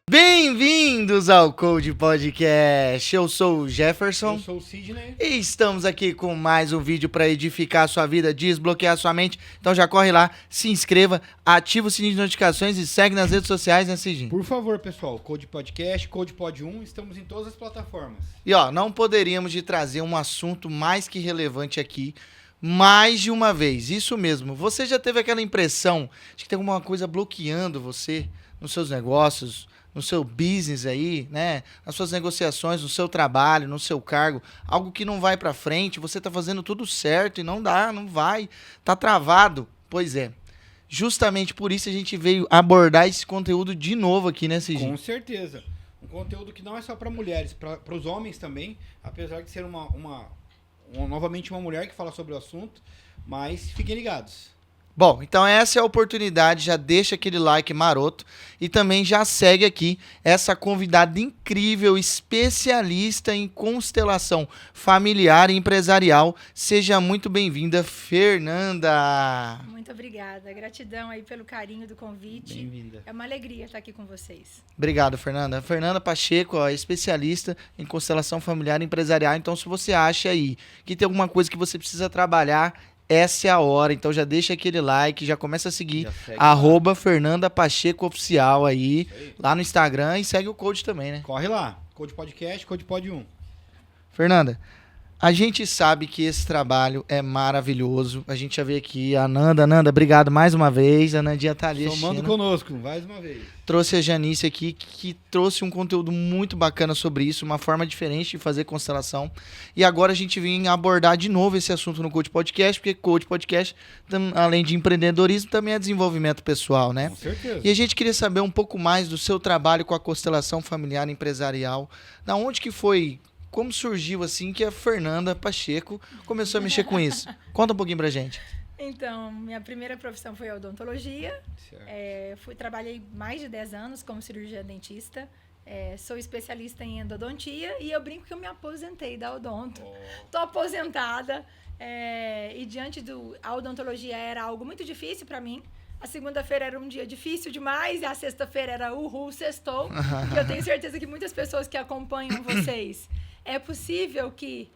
Bem-vindos ao Code Podcast. Eu sou o Jefferson. Eu sou o Sidney. E estamos aqui com mais um vídeo para edificar a sua vida, desbloquear a sua mente. Então já corre lá, se inscreva, ativa o sininho de notificações e segue nas redes sociais, né, Sidney? Por favor, pessoal, Code Podcast, Code Pod 1, estamos em todas as plataformas. E ó, não poderíamos de trazer um assunto mais que relevante aqui mais de uma vez. Isso mesmo. Você já teve aquela impressão de que tem alguma coisa bloqueando você nos seus negócios, no seu business aí, né? Nas suas negociações, no seu trabalho, no seu cargo, algo que não vai pra frente, você tá fazendo tudo certo e não dá, não vai, tá travado. Pois é. Justamente por isso a gente veio abordar esse conteúdo de novo aqui, né, Cid? Com certeza. Um conteúdo que não é só para mulheres, para os homens também, apesar de ser novamente uma mulher que fala sobre o assunto, mas fiquem ligados. Bom, então essa é a oportunidade, já deixa aquele like maroto e também já segue aqui essa convidada incrível, especialista em constelação familiar e empresarial. Seja muito bem-vinda, Fernanda. Muito obrigada, gratidão aí pelo carinho do convite. Bem-vinda. É uma alegria estar aqui com vocês. Obrigado, Fernanda. Fernanda Pacheco, ó, especialista em constelação familiar e empresarial. Então, se você acha aí que tem alguma coisa que você precisa trabalhar, essa é a hora, então já deixa aquele like, já começa a seguir @Fernanda Pacheco Oficial aí, lá no Instagram e segue o Code também, né? Corre lá, Code Podcast, Code Pod 1. Fernanda, a gente sabe que esse trabalho é maravilhoso, a gente já veio aqui, a Nanda, obrigado mais uma vez, a Nandinha tá ali Somando assistindo. conosco, mais uma vez. Trouxe a Janice aqui, que trouxe um conteúdo muito bacana sobre isso, uma forma diferente de fazer constelação. E agora a gente vem abordar de novo esse assunto no Code Podcast, porque Code Podcast, além de empreendedorismo, também é desenvolvimento pessoal, né? Com certeza. E a gente queria saber um pouco mais do seu trabalho com a constelação familiar e empresarial. Da onde que foi, como surgiu assim que a Fernanda Pacheco começou a mexer com isso? Conta um pouquinho pra gente. Então, minha primeira profissão foi a odontologia. Trabalhei mais de 10 anos como cirurgiã dentista. Sou especialista em endodontia e eu brinco que eu me aposentei da odonto. Tô aposentada. E diante a odontologia era algo muito difícil para mim. A segunda-feira era um dia difícil demais e a sexta-feira era sextou. E eu tenho certeza que muitas pessoas que acompanham vocês, é possível que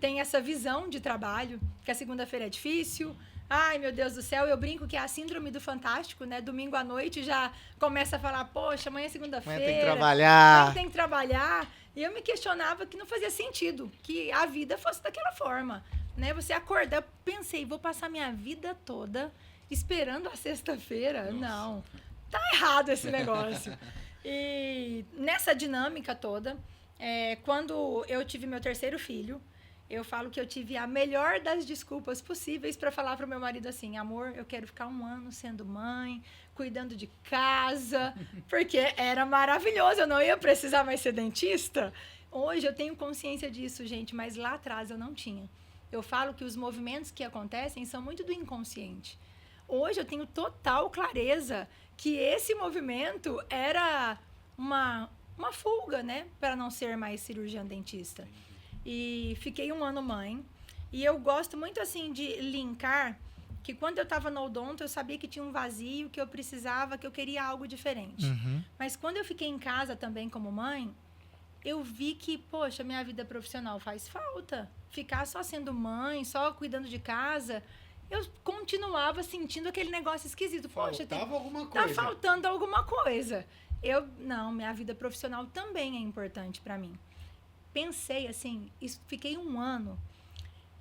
tem essa visão de trabalho, que a segunda-feira é difícil. Ai, meu Deus do céu, eu brinco que é a síndrome do fantástico, né? Domingo à noite já começa a falar, poxa, amanhã é segunda-feira. Amanhã tem que trabalhar. Amanhã tem que trabalhar. E eu me questionava que não fazia sentido, que a vida fosse daquela forma, né? Você acordar, eu pensei, vou passar minha vida toda esperando a sexta-feira? Não, tá errado esse negócio. E nessa dinâmica toda, quando eu tive meu terceiro filho, eu falo que eu tive a melhor das desculpas possíveis para falar para o meu marido assim, amor, eu quero ficar 1 ano sendo mãe, cuidando de casa, porque era maravilhoso, eu não ia precisar mais ser dentista. Hoje eu tenho consciência disso, gente, mas lá atrás eu não tinha. Eu falo que os movimentos que acontecem são muito do inconsciente. Hoje eu tenho total clareza que esse movimento era uma fuga, né? Para não ser mais cirurgiã dentista. E fiquei 1 ano mãe. E eu gosto muito, assim, de linkar que quando eu estava no odonto, eu sabia que tinha um vazio, que eu precisava, que eu queria algo diferente. Uhum. Mas quando eu fiquei em casa também como mãe, eu vi que, poxa, minha vida profissional faz falta. Ficar só sendo mãe, só cuidando de casa, eu continuava sentindo aquele negócio esquisito. Poxa, alguma coisa. Tá faltando alguma coisa. Não, minha vida profissional também é importante para mim. Pensei assim, fiquei 1 ano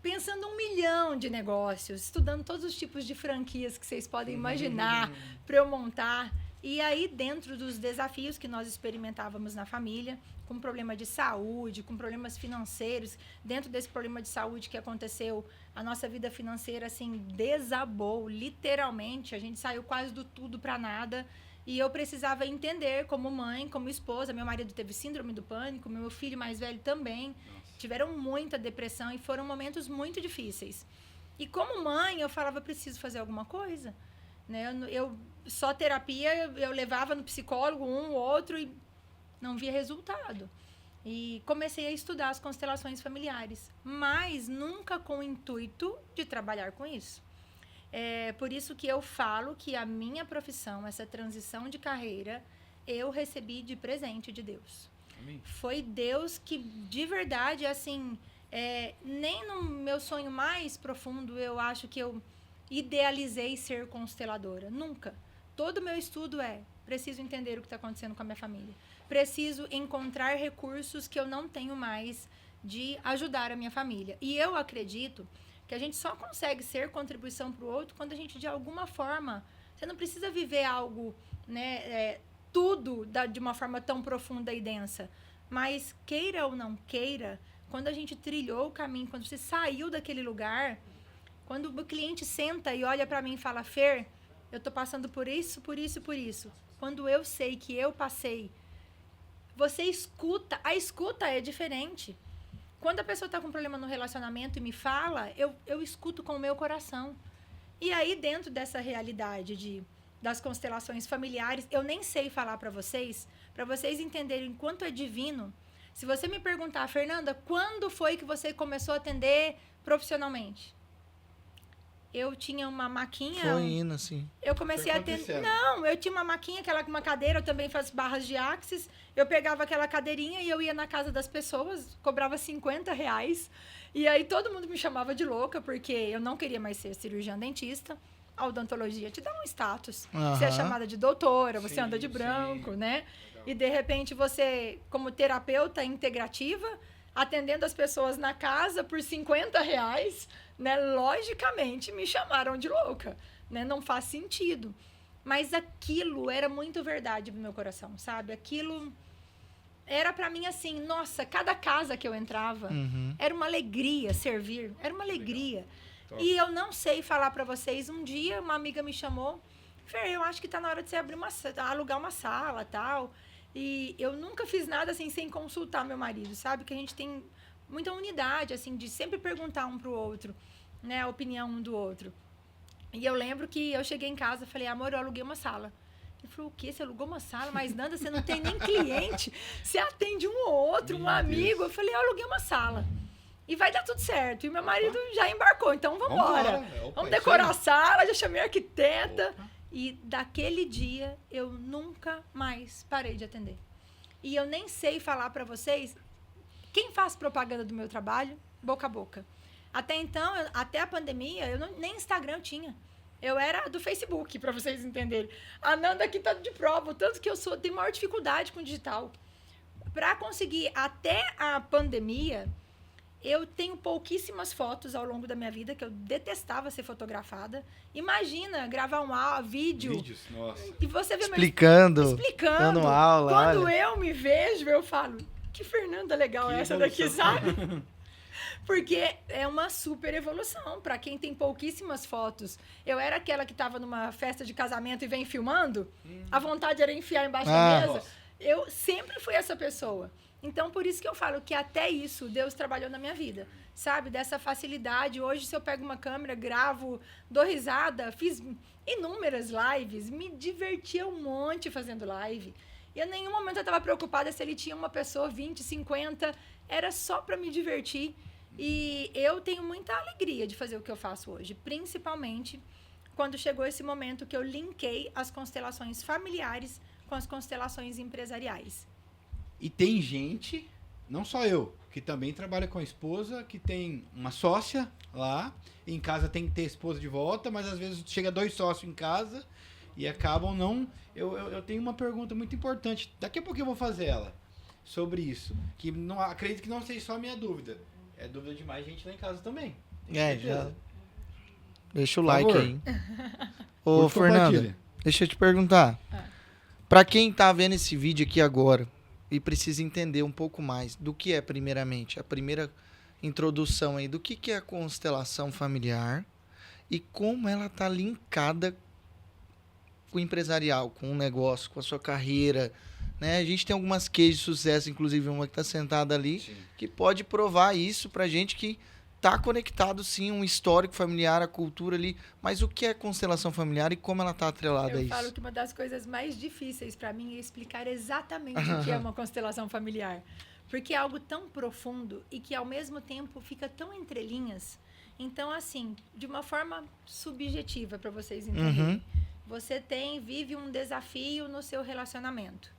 pensando 1 milhão de negócios, estudando todos os tipos de franquias que vocês podem imaginar para eu montar. E aí, dentro dos desafios que nós experimentávamos na família, com problema de saúde, com problemas financeiros, dentro desse problema de saúde que aconteceu, a nossa vida financeira, assim, desabou, literalmente. A gente saiu quase do tudo para nada. E eu precisava entender como mãe, como esposa. Meu marido teve síndrome do pânico, meu filho mais velho também. Tiveram muita depressão e foram momentos muito difíceis. E como mãe, eu falava, preciso fazer alguma coisa. Né? Eu só terapia, eu levava no psicólogo um, outro e não via resultado. E comecei a estudar as constelações familiares, mas nunca com o intuito de trabalhar com isso. É por isso que eu falo que a minha profissão, essa transição de carreira, eu recebi de presente de Deus. Amém. Foi Deus que, de verdade, assim, nem no meu sonho mais profundo eu acho que eu idealizei ser consteladora. Nunca. Todo o meu estudo preciso entender o que está acontecendo com a minha família. Preciso encontrar recursos que eu não tenho mais de ajudar a minha família. E eu acredito que a gente só consegue ser contribuição para o outro quando a gente, de alguma forma... Você não precisa viver algo, né, tudo de uma forma tão profunda e densa. Mas, queira ou não queira, quando a gente trilhou o caminho, quando você saiu daquele lugar, quando o cliente senta e olha para mim e fala, Fer, eu estou passando por isso, por isso, por isso. Quando eu sei que eu passei, você escuta. A escuta é diferente. Quando a pessoa está com problema no relacionamento e me fala, eu escuto com o meu coração. E aí, dentro dessa realidade das constelações familiares, eu nem sei falar para vocês entenderem quanto é divino. Se você me perguntar, Fernanda, quando foi que você começou a atender profissionalmente? Eu tinha uma maquinha... Foi indo, assim. Eu comecei a atender... Não, eu tinha uma maquinha, uma cadeira, eu também faço barras de axis. Eu pegava aquela cadeirinha e eu ia na casa das pessoas, cobrava R$50. E aí todo mundo me chamava de louca, porque eu não queria mais ser cirurgiã dentista. A odontologia te dá um status. Você é chamada de doutora, você anda de branco, né? Legal. E, de repente, você, como terapeuta integrativa, atendendo as pessoas na casa por R$50, né? Logicamente, me chamaram de louca, né? Não faz sentido. Mas aquilo era muito verdade no meu coração, sabe? Aquilo... Era pra mim assim, nossa, cada casa que eu entrava, era uma alegria servir, era uma alegria. E eu não sei falar pra vocês, um dia uma amiga me chamou, Fer, eu acho que tá na hora de você alugar uma sala, tal. E eu nunca fiz nada assim sem consultar meu marido, sabe? Que a gente tem muita unidade, assim, de sempre perguntar um pro outro, né, a opinião um do outro. E eu lembro que eu cheguei em casa e falei, amor, eu aluguei uma sala. Ele falou, o quê? Você alugou uma sala? Mas, Nanda, você não tem nem cliente. Você atende um ou outro, um amigo. Eu falei, eu aluguei uma sala. E vai dar tudo certo. E meu marido já embarcou. Então, vamos embora. Vamos decorar a sala. Já chamei a arquiteta. E daquele dia, eu nunca mais parei de atender. E eu nem sei falar para vocês, quem faz propaganda do meu trabalho, boca a boca. Até então, até a pandemia, nem Instagram eu tinha. Eu era do Facebook, para vocês entenderem. A Nanda aqui tá de prova, tanto que eu tenho maior dificuldade com o digital. Para conseguir, até a pandemia, eu tenho pouquíssimas fotos ao longo da minha vida, que eu detestava ser fotografada. Imagina gravar vídeos, nossa. E você vê explicando, dando aula. Quando olha. eu me vejo, eu falo, que Fernanda legal é essa daqui, sabe? Porque é uma super evolução para quem tem pouquíssimas fotos. Eu era aquela que estava numa festa de casamento e vem filmando. A vontade era enfiar embaixo da mesa. Nossa. Eu sempre fui essa pessoa. Então, por isso que eu falo que até isso Deus trabalhou na minha vida. Sabe? Dessa facilidade. Hoje, se eu pego uma câmera, gravo, dou risada, fiz inúmeras lives, me divertia um monte fazendo live. E em nenhum momento eu estava preocupada se ele tinha uma pessoa, 20, 50. Era só para me divertir. E eu tenho muita alegria de fazer o que eu faço hoje, principalmente quando chegou esse momento que eu linkei as constelações familiares com as constelações empresariais. E tem gente, não só eu, que também trabalha com a esposa, que tem uma sócia lá, em casa tem que ter a esposa de volta, mas às vezes chega 2 sócios em casa e acabam não... Eu tenho uma pergunta muito importante, daqui a pouco eu vou fazer ela, sobre isso, que não, acredito que não seja só a minha dúvida. É dúvida de mais gente lá em casa também. Já. Deixa o like favor. aí. Ô, Fernanda, deixa eu te perguntar. Pra quem tá vendo esse vídeo aqui agora e precisa entender um pouco mais do que é, primeiramente, a primeira introdução aí, do que é a constelação familiar e como ela tá linkada com o empresarial, com o negócio, com a sua carreira, né? A gente tem algumas cases de sucesso, inclusive uma que está sentada ali, sim, que pode provar isso pra gente que tá conectado, sim, um histórico familiar, a cultura ali. Mas o que é constelação familiar e como ela tá atrelada a isso? Eu falo que uma das coisas mais difíceis para mim é explicar exatamente o que é uma constelação familiar. Porque é algo tão profundo e que, ao mesmo tempo, fica tão entre linhas. Então, assim, de uma forma subjetiva, para vocês entenderem. você vive um desafio no seu relacionamento.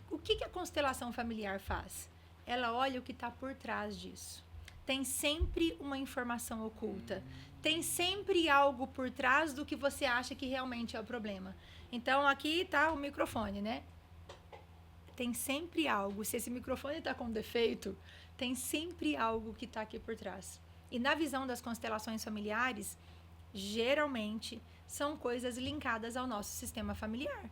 O que a constelação familiar faz? Ela olha o que está por trás disso. Tem sempre uma informação oculta. Tem sempre algo por trás do que você acha que realmente é o problema. Então, aqui está o microfone, né? Tem sempre algo. Se esse microfone está com defeito, tem sempre algo que está aqui por trás. E na visão das constelações familiares, geralmente são coisas linkadas ao nosso sistema familiar.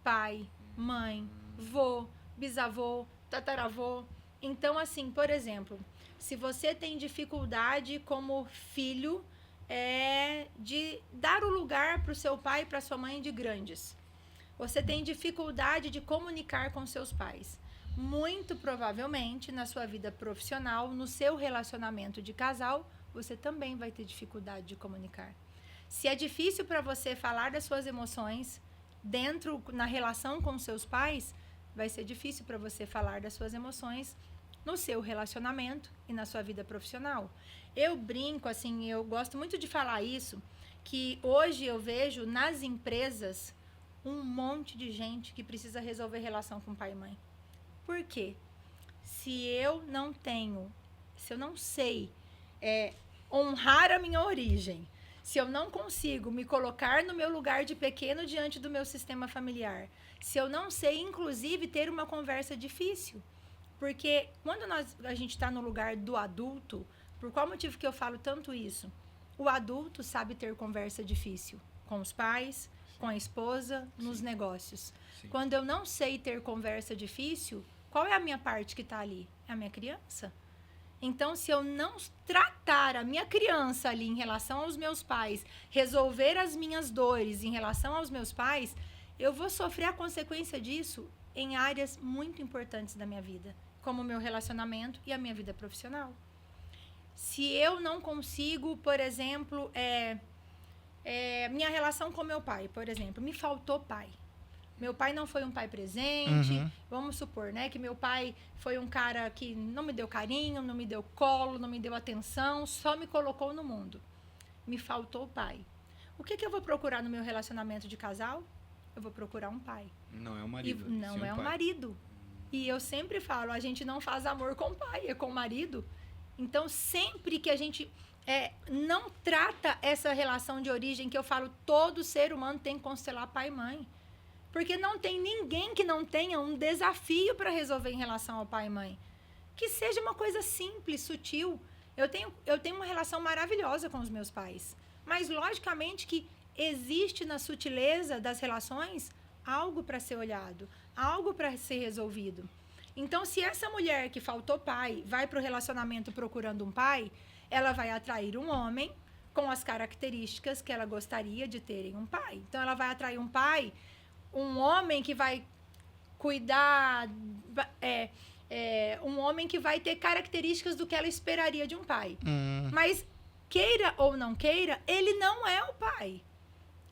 Pai, mãe, vô, bisavô, tataravô. Então, assim, por exemplo, se você tem dificuldade como filho de dar o lugar para o seu pai e para sua mãe de grandes, você tem dificuldade de comunicar com seus pais, muito provavelmente na sua vida profissional, no seu relacionamento de casal, você também vai ter dificuldade de comunicar. Se é difícil para você falar das suas emoções na relação com seus pais, vai ser difícil para você falar das suas emoções no seu relacionamento e na sua vida profissional. Eu brinco, assim, eu gosto muito de falar isso, que hoje eu vejo nas empresas um monte de gente que precisa resolver relação com pai e mãe. Por quê? Se eu não sei honrar a minha origem, se eu não consigo me colocar no meu lugar de pequeno diante do meu sistema familiar, se eu não sei, inclusive, ter uma conversa difícil. Porque quando a gente está no lugar do adulto, por qual motivo que eu falo tanto isso? O adulto sabe ter conversa difícil com os pais, com a esposa, nos negócios. Sim. Quando eu não sei ter conversa difícil, qual é a minha parte que está ali? É a minha criança. Então, se eu não tratar a minha criança ali em relação aos meus pais, resolver as minhas dores em relação aos meus pais, eu vou sofrer a consequência disso em áreas muito importantes da minha vida, como o meu relacionamento e a minha vida profissional. Se eu não consigo, por exemplo, minha relação com meu pai, por exemplo, me faltou pai. Meu pai não foi um pai presente. Vamos supor, né, que meu pai foi um cara que não me deu carinho, não me deu colo, não me deu atenção, só me colocou no mundo. Me faltou pai. O que eu vou procurar no meu relacionamento de casal? Eu vou procurar um pai. Não é um marido. Não é um marido. E eu sempre falo, a gente não faz amor com o pai, é com o marido. Então, sempre que a gente não trata essa relação de origem, que eu falo, todo ser humano tem que constelar pai e mãe. Porque não tem ninguém que não tenha um desafio para resolver em relação ao pai e mãe. Que seja uma coisa simples, sutil. Eu tenho uma relação maravilhosa com os meus pais. Mas, logicamente, que existe na sutileza das relações algo para ser olhado, algo para ser resolvido. Então, se essa mulher que faltou pai vai para o relacionamento procurando um pai, ela vai atrair um homem com as características que ela gostaria de ter em um pai. Então, ela vai atrair um pai, um homem que vai cuidar, um homem que vai ter características do que ela esperaria de um pai. Mas, queira ou não queira, ele não é o pai.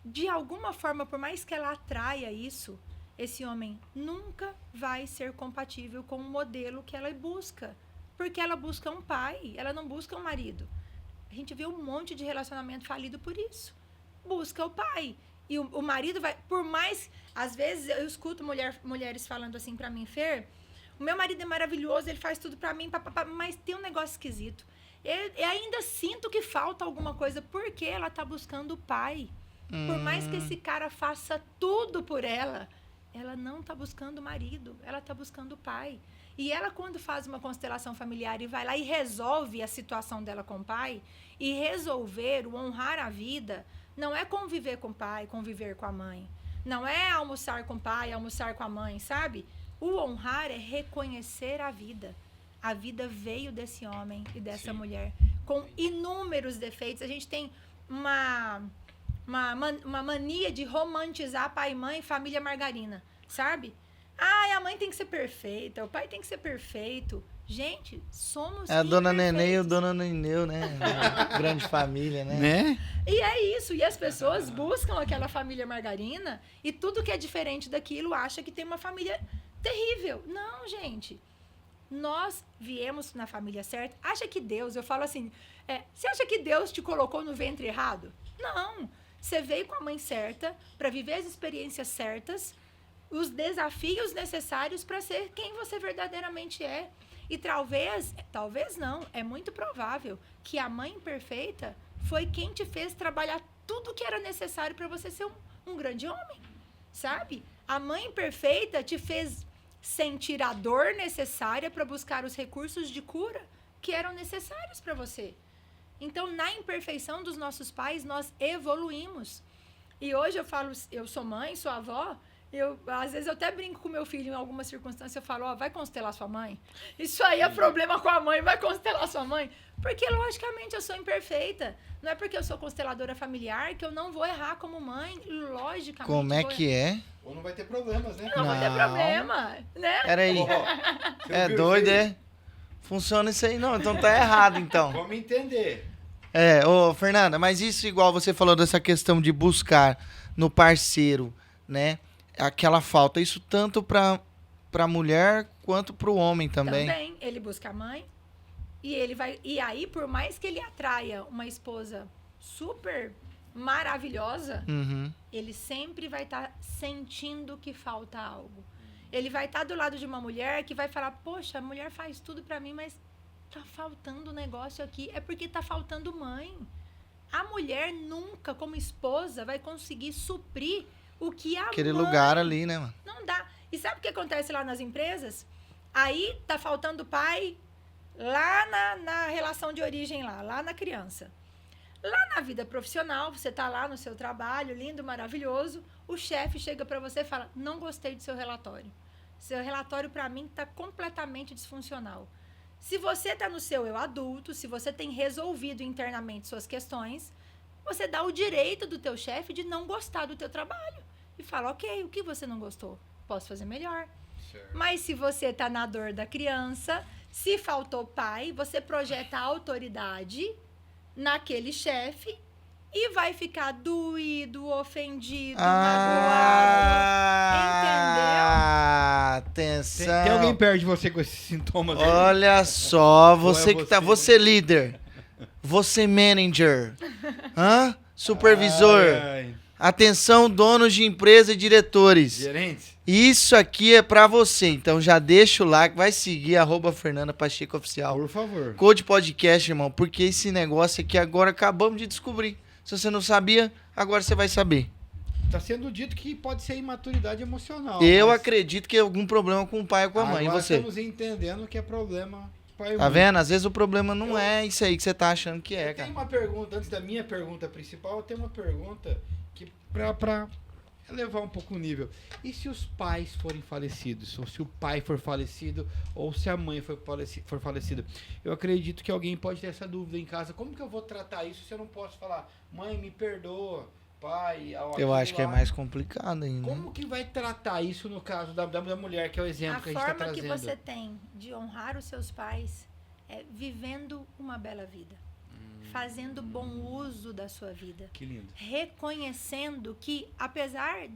De alguma forma, por mais que ela atraia isso, esse homem nunca vai ser compatível com o modelo que ela busca. Porque ela busca um pai, ela não busca um marido. A gente vê um monte de relacionamento falido por isso. Busca o pai. E o marido vai... Por mais... Às vezes, eu escuto mulheres falando assim pra mim, Fer, o meu marido é maravilhoso, ele faz tudo pra mim, mas tem um negócio esquisito. Eu ainda sinto que falta alguma coisa, porque ela tá buscando o pai. Por mais que esse cara faça tudo por ela, ela não está buscando o marido, ela está buscando o pai. E ela, quando faz uma constelação familiar e vai lá e resolve a situação dela com o pai, e resolver, o honrar a vida, não é conviver com o pai, conviver com a mãe. Não é almoçar com o pai, almoçar com a mãe, sabe? O honrar é reconhecer a vida. A vida veio desse homem e dessa mulher, com inúmeros defeitos. A gente tem uma mania de romantizar pai e mãe, família margarina, sabe? A mãe tem que ser perfeita, o pai tem que ser perfeito. Gente, somos a dona Nenê e o dona Neneu, né? Grande família, né? E é isso. E as pessoas buscam aquela família margarina e tudo que é diferente daquilo acha que tem uma família terrível. Não, gente. Nós viemos na família certa. Acha que Deus, eu falo assim, você acha que Deus te colocou no ventre errado? Não. Você veio com a mãe certa para viver as experiências certas, os desafios necessários para ser quem você verdadeiramente é. E talvez não, é muito provável que a mãe perfeita foi quem te fez trabalhar tudo que era necessário para você ser um grande homem, sabe? A mãe perfeita te fez sentir a dor necessária para buscar os recursos de cura que eram necessários para você. Então, na imperfeição dos nossos pais, nós evoluímos. E hoje eu falo, eu sou mãe, sou avó, às vezes eu até brinco com meu filho em algumas circunstâncias, eu falo, vai constelar sua mãe? Isso aí é problema com a mãe, vai constelar sua mãe? Porque, logicamente, eu sou imperfeita. Não é porque eu sou consteladora familiar que eu não vou errar como mãe, logicamente. Como é que é? Ou não vai ter problemas, né? Não vai ter problema, né? Peraí. É doido, é? Funciona isso aí não, então tá errado, então. Vamos entender. Ô, Fernanda, mas isso igual você falou dessa questão de buscar no parceiro, né? Aquela falta, isso tanto pra mulher quanto pro homem também. Também, ele busca a mãe e ele vai... E aí, por mais que ele atraia uma esposa super maravilhosa, ele sempre vai estar sentindo que falta algo. Ele vai estar do lado de uma mulher que vai falar, poxa, a mulher faz tudo pra mim, mas tá faltando um negócio aqui. É porque tá faltando mãe. A mulher nunca, como esposa, vai conseguir suprir o que a Aquele mãe... lugar ali, né, mano? Não dá. E sabe o que acontece lá nas empresas? Aí tá faltando pai lá na relação de origem lá na criança. Lá na vida profissional, você tá lá no seu trabalho, lindo, maravilhoso, o chefe chega para você e fala, não gostei do seu relatório. Seu relatório, para mim, tá completamente disfuncional. Se você tá no seu eu adulto, se você tem resolvido internamente suas questões, você dá o direito do teu chefe de não gostar do teu trabalho. E fala, ok, o que você não gostou? Posso fazer melhor. Certo. Mas se você tá na dor da criança, se faltou pai, você projeta a autoridade naquele chefe e vai ficar doído, ofendido, magoado. Entendeu? Atenção. Tem alguém perto de você com esses sintomas aí? Olha só, você é que você, tá... Você líder. Você manager. Supervisor. Ai. Atenção, donos de empresa e diretores. Gerentes. Isso aqui é pra você. Então já deixa o like, vai seguir @Fernanda Pacheco Oficial. Por favor. Code Podcast, irmão, porque esse negócio aqui agora acabamos de descobrir. Se você não sabia, agora você vai saber. Tá sendo dito que pode ser imaturidade emocional. Eu acredito que é algum problema com o pai ou com a mãe. E agora você? estamos entendendo que é problema pai e Tá mãe. vendo? Às vezes o problema não é isso aí que você tá achando que é, Tem cara. uma pergunta, antes da minha pergunta principal, eu tenho uma pergunta que pra elevar um pouco o nível. E se os pais forem falecidos? Ou se o pai for falecido? Ou se a mãe for falecida? Eu acredito que alguém pode ter essa dúvida em casa. Como que eu vou tratar isso se eu não posso falar, mãe, me perdoa, pai... Eu acho que é mais complicado ainda. Como que vai tratar isso no caso da mulher, que é o exemplo que a gente está forma trazendo? que você tem de honrar os seus pais é vivendo uma bela vida. Fazendo bom uso da sua vida. Que lindo. Reconhecendo que, apesar,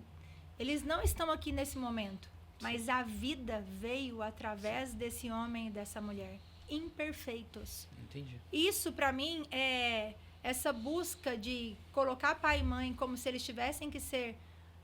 eles não estão aqui nesse momento, mas a vida veio através desse homem e dessa mulher. Imperfeitos. Entendi. Isso, para mim, é essa busca de colocar pai e mãe como se eles tivessem que ser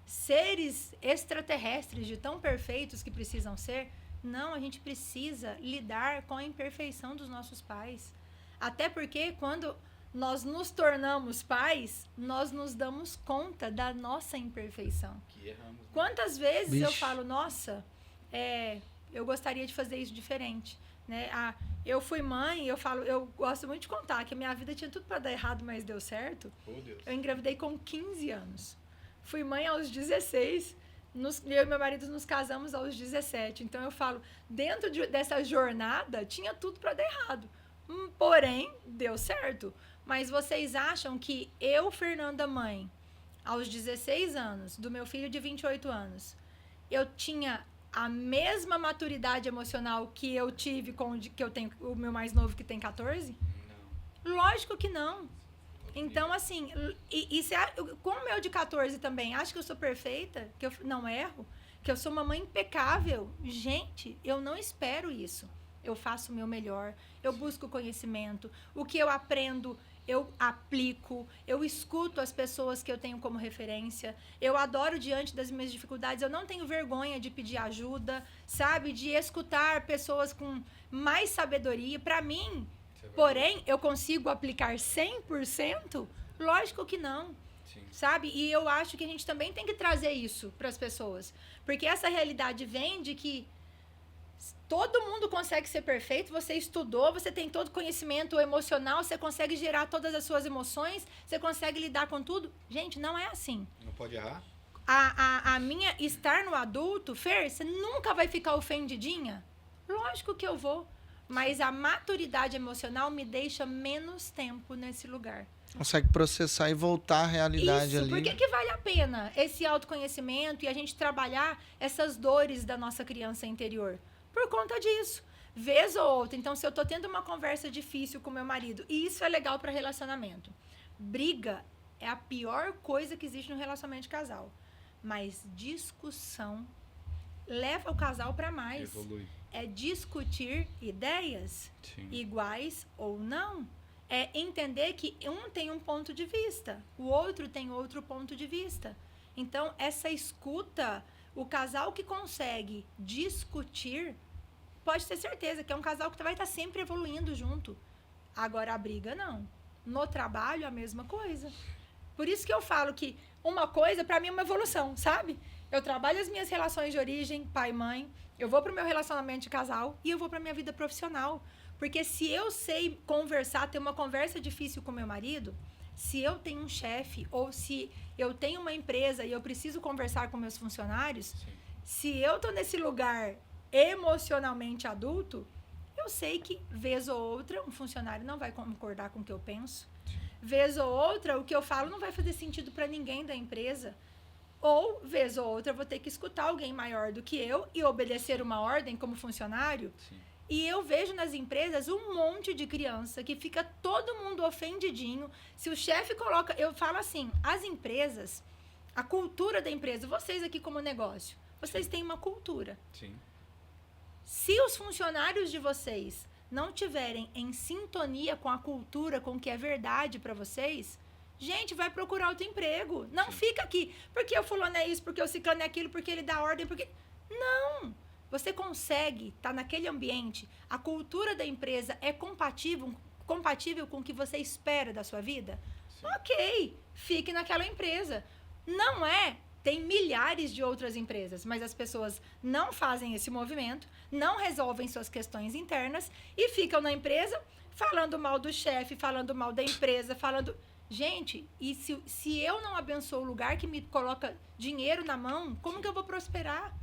seres extraterrestres, de tão perfeitos que precisam ser. Não, a gente precisa lidar com a imperfeição dos nossos pais. Até porque quando nós nos tornamos pais, nós nos damos conta da nossa imperfeição. Que erramos. Quantas vezes eu Vixe. falo, nossa, eu gostaria de fazer isso diferente. Né? Eu fui mãe, eu gosto muito de contar que a minha vida tinha tudo para dar errado, mas deu certo. Oh, Deus. Eu engravidei com 15 anos. Fui mãe aos 16. Eu e meu marido nos casamos aos 17. Então eu falo, dentro dessa jornada, tinha tudo para dar errado. Porém, deu certo. Mas vocês acham que eu, Fernanda mãe, aos 16 anos, do meu filho de 28 anos, eu tinha a mesma maturidade emocional que eu tive que eu tenho o meu mais novo que tem 14? Não. Lógico que não. Então, assim, com o meu de 14 também, acho que eu sou perfeita, que eu não erro, que eu sou uma mãe impecável. Gente, eu não espero isso. Eu faço o meu melhor, eu busco conhecimento. O que eu aprendo, eu aplico, eu escuto as pessoas que eu tenho como referência, eu adoro diante das minhas dificuldades, eu não tenho vergonha de pedir ajuda, sabe? De escutar pessoas com mais sabedoria. Para mim, porém, eu consigo aplicar 100%? Lógico que não. Sim. Sabe? E eu acho que a gente também tem que trazer isso para as pessoas. Porque essa realidade vem de que todo mundo consegue ser perfeito, você estudou, você tem todo o conhecimento emocional, você consegue gerar todas as suas emoções, você consegue lidar com tudo. Gente, não é assim. Não pode errar? A minha estar no adulto, Fer, você nunca vai ficar ofendidinha? Lógico que eu vou. Mas a maturidade emocional me deixa menos tempo nesse lugar. Consegue processar e voltar à realidade ali. Por que vale a pena esse autoconhecimento e a gente trabalhar essas dores da nossa criança interior? Por conta disso. Vez ou outra. Então, se eu tô tendo uma conversa difícil com meu marido, e isso é legal para relacionamento. Briga é a pior coisa que existe no relacionamento de casal. Mas discussão leva o casal para mais. Evolui. É discutir ideias iguais ou não. É entender que um tem um ponto de vista, o outro tem outro ponto de vista. Então, essa escuta, o casal que consegue discutir, pode ter certeza que é um casal que vai estar sempre evoluindo junto. Agora, a briga, não. No trabalho, a mesma coisa. Por isso que eu falo que uma coisa, para mim, é uma evolução, sabe? Eu trabalho as minhas relações de origem, pai e mãe, eu vou pro meu relacionamento de casal e eu vou pra minha vida profissional. Porque se eu sei conversar, ter uma conversa difícil com meu marido, se eu tenho um chefe ou se eu tenho uma empresa e eu preciso conversar com meus funcionários, se eu tô nesse lugar emocionalmente adulto, eu sei que, vez ou outra, um funcionário não vai concordar com o que eu penso. Vez ou outra, o que eu falo não vai fazer sentido para ninguém da empresa. Ou, vez ou outra, eu vou ter que escutar alguém maior do que eu e obedecer uma ordem como funcionário. Sim. E eu vejo nas empresas um monte de criança que fica todo mundo ofendidinho. Se o chefe coloca... Eu falo assim, as empresas, a cultura da empresa, vocês aqui como negócio, vocês têm uma cultura. Sim. Se os funcionários de vocês não tiverem em sintonia com a cultura, com o que é verdade para vocês, gente, vai procurar outro emprego. Não fica aqui, porque o fulano é isso, porque o ciclano é aquilo, porque ele dá ordem, porque... Não! Você consegue estar naquele ambiente, a cultura da empresa é compatível com o que você espera da sua vida? Sim. Ok, fique naquela empresa. Não é... Tem milhares de outras empresas, mas as pessoas não fazem esse movimento, não resolvem suas questões internas e ficam na empresa falando mal do chefe, falando mal da empresa, falando... Gente, e se eu não abençoo o lugar que me coloca dinheiro na mão, como que eu vou prosperar?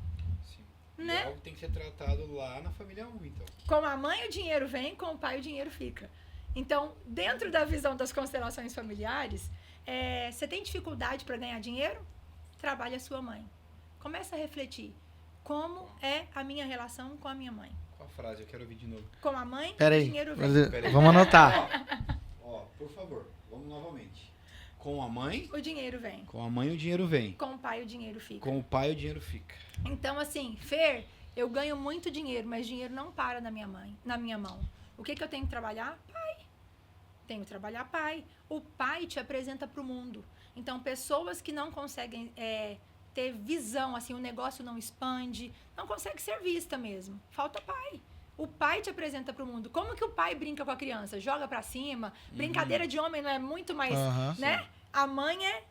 Sim. Né? É algo que tem que ser tratado lá na família 1, então. Com a mãe o dinheiro vem, com o pai o dinheiro fica. Então, dentro da visão das constelações familiares, você tem dificuldade para ganhar dinheiro? Trabalhe a sua mãe. Começa a refletir. Como é a minha relação com a minha mãe? Qual a frase? Eu quero ouvir de novo. Com a mãe, Peraí, o dinheiro vem. vamos anotar. Ó, por favor, vamos novamente. Com a mãe... O dinheiro vem. Com a mãe o dinheiro vem. Com o pai o dinheiro fica. Com o pai o dinheiro fica. Então, assim, Fer, eu ganho muito dinheiro, mas dinheiro não para na minha mão. O que eu tenho que trabalhar? Pai. Tenho que trabalhar pai. O pai te apresenta para o mundo. Então, pessoas que não conseguem ter visão, assim, o negócio não expande, não consegue ser vista mesmo. Falta pai. O pai te apresenta para o mundo. Como que o pai brinca com a criança? Joga para cima. Brincadeira de homem não é muito mais, né? Sim. A mãe é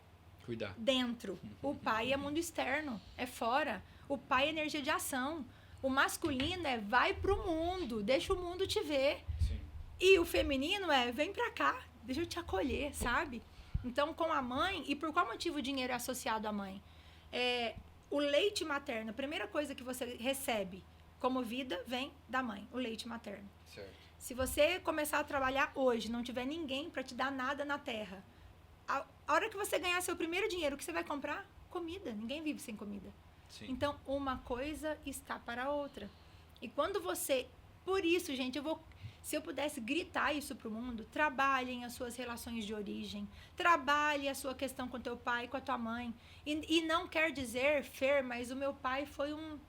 cuidar dentro. O pai é mundo externo, é fora. O pai é energia de ação. O masculino é vai pro mundo, deixa o mundo te ver. Sim. E o feminino é vem pra cá, deixa eu te acolher, sabe? Então, com a mãe, e por qual motivo o dinheiro é associado à mãe? O leite materno, a primeira coisa que você recebe como vida vem da mãe, o leite materno. Certo. Se você começar a trabalhar hoje, não tiver ninguém para te dar nada na terra, a hora que você ganhar seu primeiro dinheiro, o que você vai comprar? Comida. Ninguém vive sem comida. Sim. Então, uma coisa está para a outra. E quando você... Por isso, gente, se eu pudesse gritar isso para o mundo, trabalhem as suas relações de origem, trabalhe a sua questão com teu pai, com a tua mãe. E não quer dizer, Fer, mas o meu pai foi um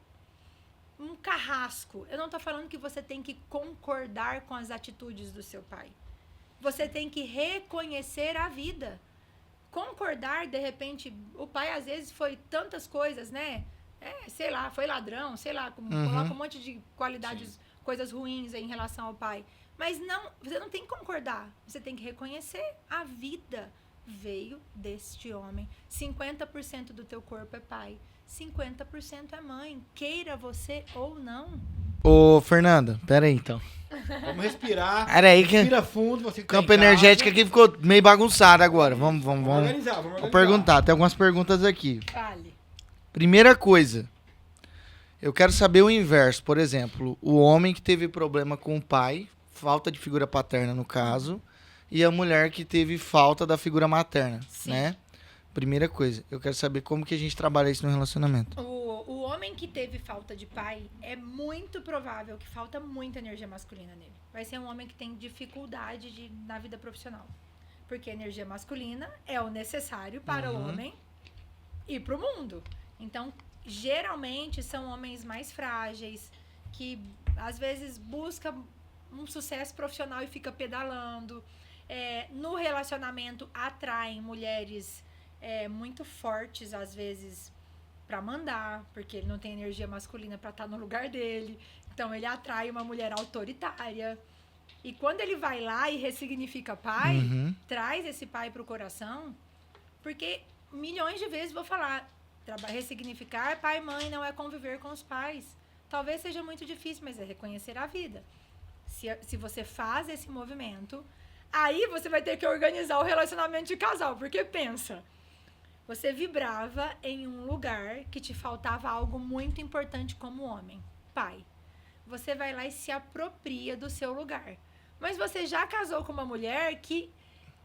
carrasco. Eu não estou falando que você tem que concordar com as atitudes do seu pai. Você tem que reconhecer a vida. Concordar, de repente, o pai às vezes foi tantas coisas, né? Sei lá, foi ladrão, sei lá, coloca um monte de qualidades, coisas ruins em relação ao pai. Mas você não tem que concordar. Você tem que reconhecer a vida veio deste homem. 50% do teu corpo é pai, 50% é mãe. Queira você ou não. Ô, Fernanda, pera aí então. Vamos respirar. Pera aí que Respira fundo, você que tá campo em casa. energético aqui ficou meio bagunçado agora. Vamos Organizar. Vou perguntar. Tem algumas perguntas aqui. Fale. Primeira coisa, eu quero saber o inverso. Por exemplo, o homem que teve problema com o pai, falta de figura paterna no caso, e a mulher que teve falta da figura materna, Sim. né? Primeira coisa, eu quero saber como que a gente trabalha isso no relacionamento. O homem que teve falta de pai, é muito provável que falta muita energia masculina nele. Vai ser um homem que tem dificuldade na vida profissional. Porque a energia masculina é o necessário para o homem ir para o mundo. Então, geralmente, são homens mais frágeis, que às vezes buscam um sucesso profissional e fica pedalando. No relacionamento, atraem mulheres muito fortes, às vezes, para mandar, porque ele não tem energia masculina para estar no lugar dele. Então, ele atrai uma mulher autoritária. E quando ele vai lá e ressignifica pai, traz esse pai para o coração, porque milhões de vezes vou falar, ressignificar pai e mãe não é conviver com os pais. Talvez seja muito difícil, mas é reconhecer a vida. Se você faz esse movimento, aí você vai ter que organizar o relacionamento de casal, porque pensa, você vibrava em um lugar que te faltava algo muito importante como homem, pai. Você vai lá e se apropria do seu lugar. Mas você já casou com uma mulher que,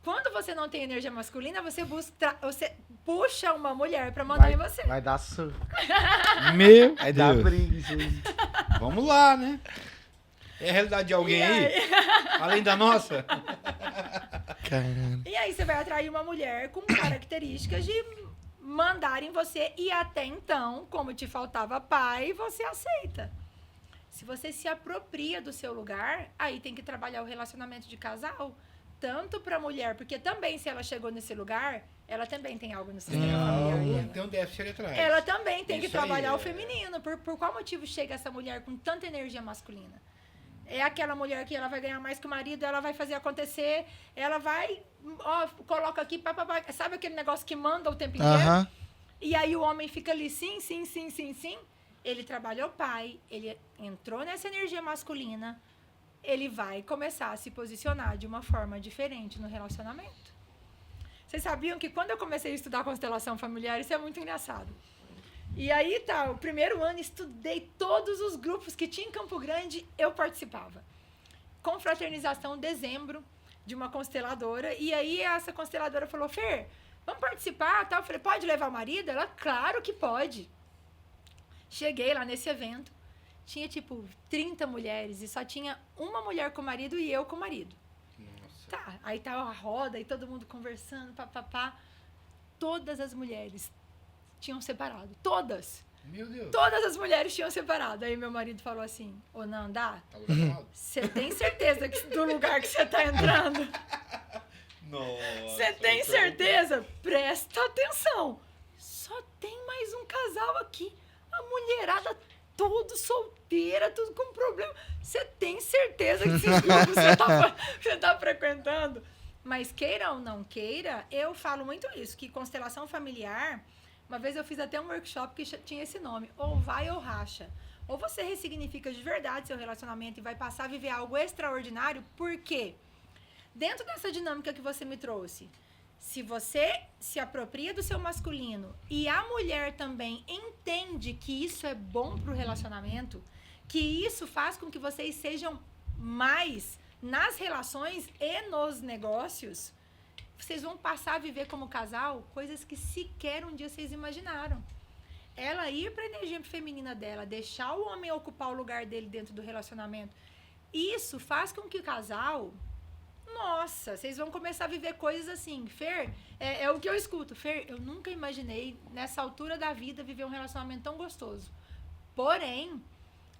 quando você não tem energia masculina, você puxa uma mulher pra mandar em você. Vai dar Meu Vai dar Deus. briga isso aí. Vamos lá, né? É a realidade de alguém aí? Além da nossa? Caramba. E aí você vai atrair uma mulher com características de mandar em você. E até então, como te faltava pai, você aceita. Se você se apropria do seu lugar, aí tem que trabalhar o relacionamento de casal. Tanto pra mulher, porque também se ela chegou nesse lugar, ela também tem algo no sistema familiar dela. Tem um déficit ali atrás. Ela também tem que Isso aí, trabalhar o feminino. Por qual motivo chega essa mulher com tanta energia masculina? É aquela mulher que ela vai ganhar mais que o marido, ela vai fazer acontecer, ela vai, coloca aqui, papapá, sabe aquele negócio que manda o tempo inteiro? E aí o homem fica ali, sim. Ele trabalhou pai, ele entrou nessa energia masculina, ele vai começar a se posicionar de uma forma diferente no relacionamento. Vocês sabiam que quando eu comecei a estudar constelação familiar, isso é muito engraçado. E aí, o primeiro ano, estudei todos os grupos que tinha em Campo Grande, eu participava. Confraternização, dezembro, de uma consteladora. E aí, essa consteladora falou, Fer, vamos participar? Eu falei, pode levar o marido? Ela, claro que pode. Cheguei lá nesse evento, tinha, 30 mulheres, e só tinha uma mulher com o marido e eu com o marido. Nossa. Aí tava a roda, e todo mundo conversando, papapá. Todas as mulheres tinham separado. Todas. Meu Deus. Todas as mulheres tinham separado. Aí meu marido falou assim, ô Nanda, você tem certeza do lugar que você tá entrando? Você tem certeza? Presta atenção. Só tem mais um casal aqui. A mulherada tudo solteira, tudo com problema. Você tem certeza que esses grupos você tá frequentando? Mas queira ou não queira, eu falo muito isso, que constelação familiar... Uma vez eu fiz até um workshop que tinha esse nome, ou vai ou racha. Ou você ressignifica de verdade seu relacionamento e vai passar a viver algo extraordinário, por quê? Dentro dessa dinâmica que você me trouxe, se você se apropria do seu masculino e a mulher também entende que isso é bom pro relacionamento, que isso faz com que vocês sejam mais nas relações e nos negócios, vocês vão passar a viver como casal coisas que sequer um dia vocês imaginaram. Ela ir para a energia feminina dela, deixar o homem ocupar o lugar dele dentro do relacionamento, isso faz com que o casal... Nossa, vocês vão começar a viver coisas assim. Fer, é o que eu escuto. Fer, eu nunca imaginei, nessa altura da vida, viver um relacionamento tão gostoso. Porém,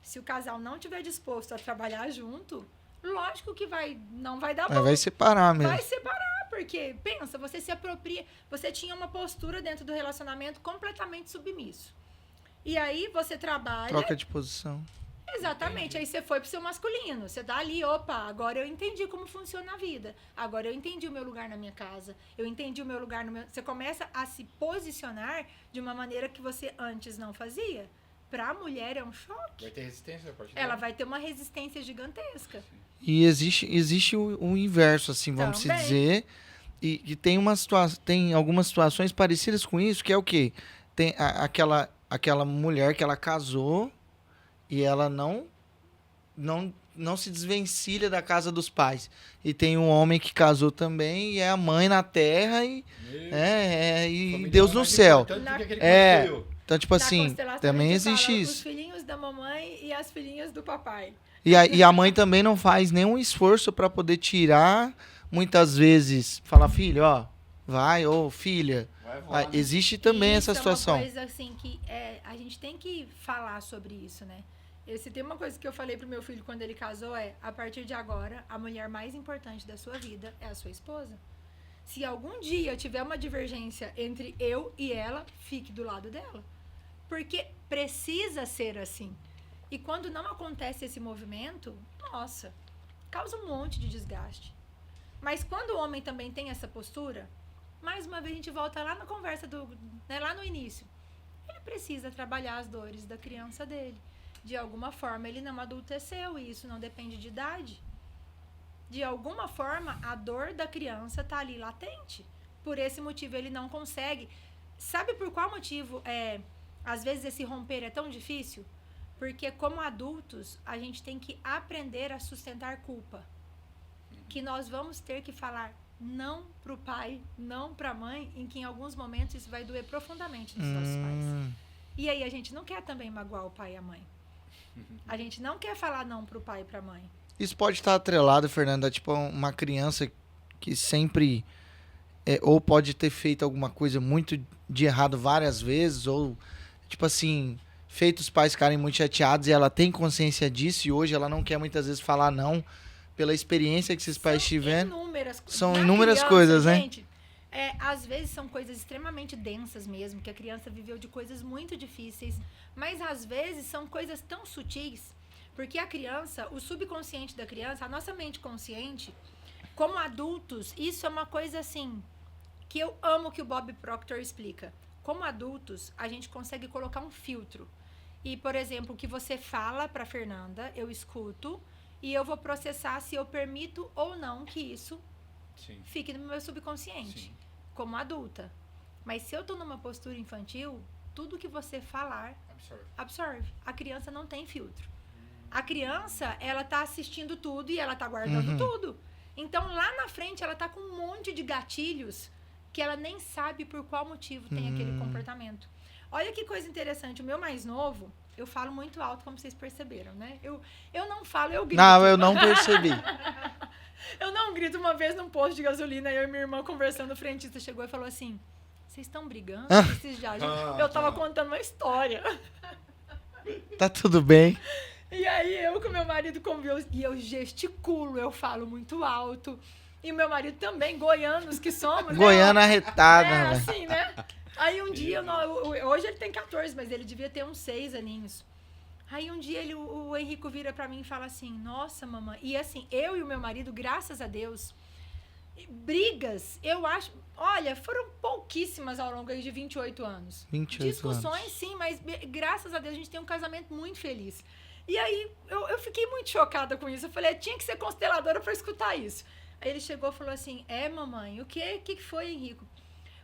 se o casal não estiver disposto a trabalhar junto, Lógico que não vai dar Aí bom. vai separar mesmo. Vai separar, porque, pensa, você se apropria, você tinha uma postura dentro do relacionamento completamente submisso. E aí você trabalha... Troca de posição. Exatamente, aí você foi pro seu masculino, você tá ali, opa, agora eu entendi como funciona a vida, agora eu entendi o meu lugar na minha casa, eu entendi o meu lugar no meu... Você começa a se posicionar de uma maneira que você antes não fazia. Pra mulher é um choque. Vai ter resistência a partir Ela dela? vai ter uma resistência gigantesca. E existe o inverso, assim, vamos se Também. dizer. E tem tem algumas situações parecidas com isso, que é o quê? Tem aquela mulher que ela casou e ela não se desvencilha da casa dos pais. E tem um homem que casou também e é a mãe na terra e Família Deus é no mais céu. importante do que aquele É. construiu. Então, tipo Na assim, constelação, também a gente existe fala isso. Os filhinhos da mamãe e as filhinhas do papai. E a mãe também não faz nenhum esforço para poder tirar, muitas vezes, falar, filho, ó, vai, ou filha. Vai voar, Vai. né? Existe também E essa isso situação. é uma coisa assim que a gente tem que falar sobre isso, né? Se tem uma coisa que eu falei pro meu filho quando ele casou a partir de agora, a mulher mais importante da sua vida é a sua esposa. Se algum dia tiver uma divergência entre eu e ela, fique do lado dela. Porque precisa ser assim. E quando não acontece esse movimento, nossa, causa um monte de desgaste. Mas quando o homem também tem essa postura, mais uma vez a gente volta lá na conversa lá no início. Ele precisa trabalhar as dores da criança dele. De alguma forma ele não adulteceu e isso não depende de idade. De alguma forma a dor da criança está ali latente. Por esse motivo ele não consegue. Sabe por qual motivo às vezes esse romper é tão difícil? Porque como adultos a gente tem que aprender a sustentar culpa. Que nós vamos ter que falar não pro pai, não pra mãe, em que em alguns momentos isso vai doer profundamente nos nossos pais. E aí a gente não quer também magoar o pai e a mãe. A gente não quer falar não pro pai e pra mãe. Isso pode estar atrelado, Fernanda, tipo uma criança que sempre ou pode ter feito alguma coisa muito de errado várias vezes, ou tipo assim, feito os pais ficarem muito chateados e ela tem consciência disso e hoje ela não quer muitas vezes falar não pela experiência que esses pais tiveram. São inúmeras coisas, né? Gente, às vezes são coisas extremamente densas mesmo, que a criança viveu de coisas muito difíceis, mas às vezes são coisas tão sutis, porque a criança, o subconsciente da criança, a nossa mente consciente, como adultos, isso é uma coisa assim, que eu amo que o Bob Proctor explica. Como adultos, a gente consegue colocar um filtro. E, por exemplo, o que você fala pra Fernanda, eu escuto, e eu vou processar se eu permito ou não que isso fique no meu subconsciente, como adulta. Mas se eu tô numa postura infantil, tudo que você falar, absorve. A criança não tem filtro. A criança, ela tá assistindo tudo e ela tá guardando tudo. Então, lá na frente, ela tá com um monte de gatilhos que ela nem sabe por qual motivo tem aquele comportamento. Olha que coisa interessante. O meu mais novo, eu falo muito alto, como vocês perceberam, né? Eu não falo, eu grito. Não, eu não percebi. Eu não grito. Uma vez num posto de gasolina, eu e minha irmã conversando, o frentista chegou e falou assim, vocês estão brigando? Eu tava contando uma história. Tá tudo bem. E aí eu com meu marido convivo, e eu gesticulo, eu falo muito alto. E o meu marido também, goianos que somos. Goiana né? arretada, né? Assim, né? Aí um dia, hoje ele tem 14, mas ele devia ter uns 6 aninhos. Aí um dia o Henrico vira pra mim e fala assim, nossa, mamãe. E assim, eu e o meu marido, graças a Deus, brigas, eu acho, olha, foram pouquíssimas ao longo de 28 anos. 28 Discussões, anos. sim, mas graças a Deus a gente tem um casamento muito feliz. E aí eu fiquei muito chocada com isso. Eu falei, tinha que ser consteladora pra escutar isso. Aí ele chegou e falou assim, mamãe, o que foi, Henrico?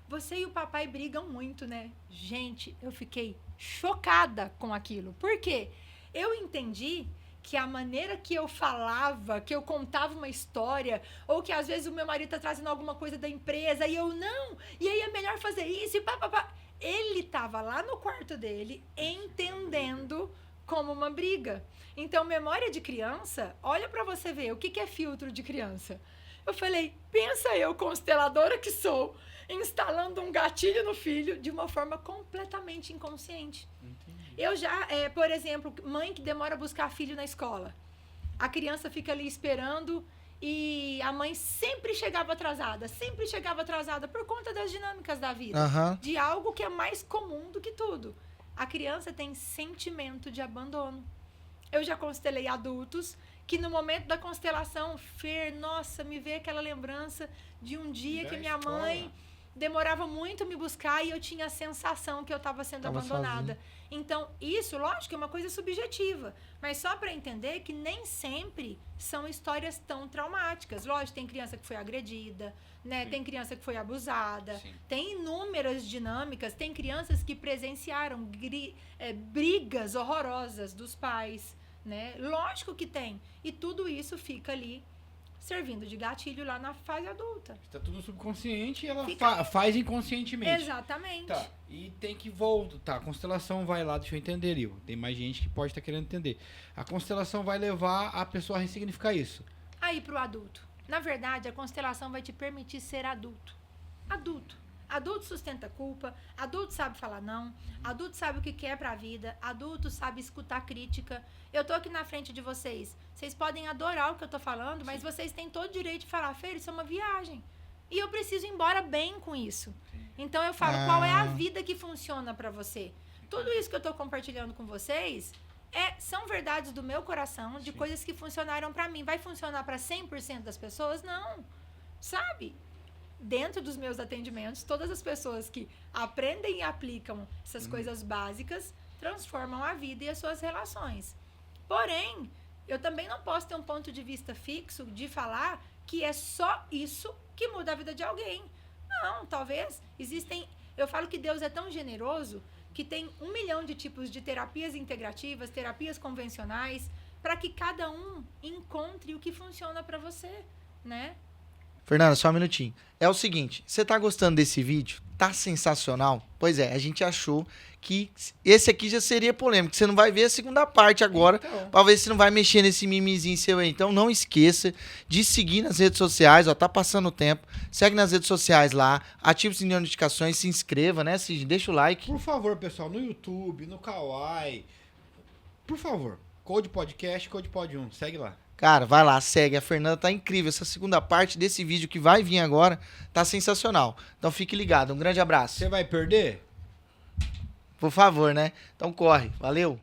Você e o papai brigam muito, né? Gente, eu fiquei chocada com aquilo. Por quê? Eu entendi que a maneira que eu falava, que eu contava uma história, ou que às vezes o meu marido tá trazendo alguma coisa da empresa e eu não, e aí é melhor fazer isso e pá. Ele tava lá no quarto dele entendendo como uma briga. Então, memória de criança, olha pra você ver, o que é filtro de criança? Eu falei, pensa eu, consteladora que sou, instalando um gatilho no filho de uma forma completamente inconsciente. Entendi. Eu já, por exemplo, mãe que demora a buscar filho na escola. A criança fica ali esperando e a mãe sempre chegava atrasada por conta das dinâmicas da vida. Aham. De algo que é mais comum do que tudo. A criança tem sentimento de abandono. Eu já constelei adultos que no momento da constelação, Fer, nossa, me veio aquela lembrança de um dia que minha mãe demorava muito a me buscar e eu tinha a sensação que eu estava sendo abandonada. Então, isso, lógico, é uma coisa subjetiva. Mas só para entender que nem sempre são histórias tão traumáticas. Lógico, tem criança que foi agredida, né? Tem criança que foi abusada. Sim. Tem inúmeras dinâmicas. Tem crianças que presenciaram brigas horrorosas dos pais, né? Lógico que tem. E tudo isso fica ali servindo de gatilho lá na fase adulta. Está tudo no subconsciente e ela faz inconscientemente. Exatamente. Tá, e tem que voltar. Tá, a constelação vai lá, deixa eu entender, Lil. Tem mais gente que pode estar querendo entender. A constelação vai levar a pessoa a ressignificar isso. Aí pro adulto. Na verdade, a constelação vai te permitir ser adulto. Adulto. Adulto sustenta culpa, adulto sabe falar não, adulto sabe o que quer pra vida, adulto sabe escutar crítica. Eu tô aqui na frente de vocês. Vocês podem adorar o que eu tô falando, mas vocês têm todo o direito de falar, Fer, isso é uma viagem. E eu preciso ir embora bem com isso. Então eu falo, qual é a vida que funciona pra você? Tudo isso que eu tô compartilhando com vocês são verdades do meu coração, de coisas que funcionaram pra mim. Vai funcionar pra 100% das pessoas? Não. Sabe? Dentro dos meus atendimentos, todas as pessoas que aprendem e aplicam essas coisas básicas transformam a vida e as suas relações. Porém, eu também não posso ter um ponto de vista fixo de falar que é só isso que muda a vida de alguém. Não, talvez existem... Eu falo que Deus é tão generoso que tem 1 milhão de tipos de terapias integrativas, terapias convencionais, para que cada um encontre o que funciona para você, né? Fernanda, só um minutinho. É o seguinte, você tá gostando desse vídeo? Tá sensacional? Pois é, a gente achou que esse aqui já seria polêmico. Você não vai ver a segunda parte agora, pra ver se não vai mexer nesse mimizinho seu aí. Então não esqueça de seguir nas redes sociais, ó, tá passando o tempo. Segue nas redes sociais lá, ativa o sininho de notificações, se inscreva, né, Cid? Deixa o like. Por favor, pessoal, no YouTube, no Kawaii, por favor, Code Podcast, Code Pod 1, segue lá. Cara, vai lá, segue. A Fernanda tá incrível. Essa segunda parte desse vídeo que vai vir agora tá sensacional. Então fique ligado. Um grande abraço. Você vai perder? Por favor, né? Então corre. Valeu.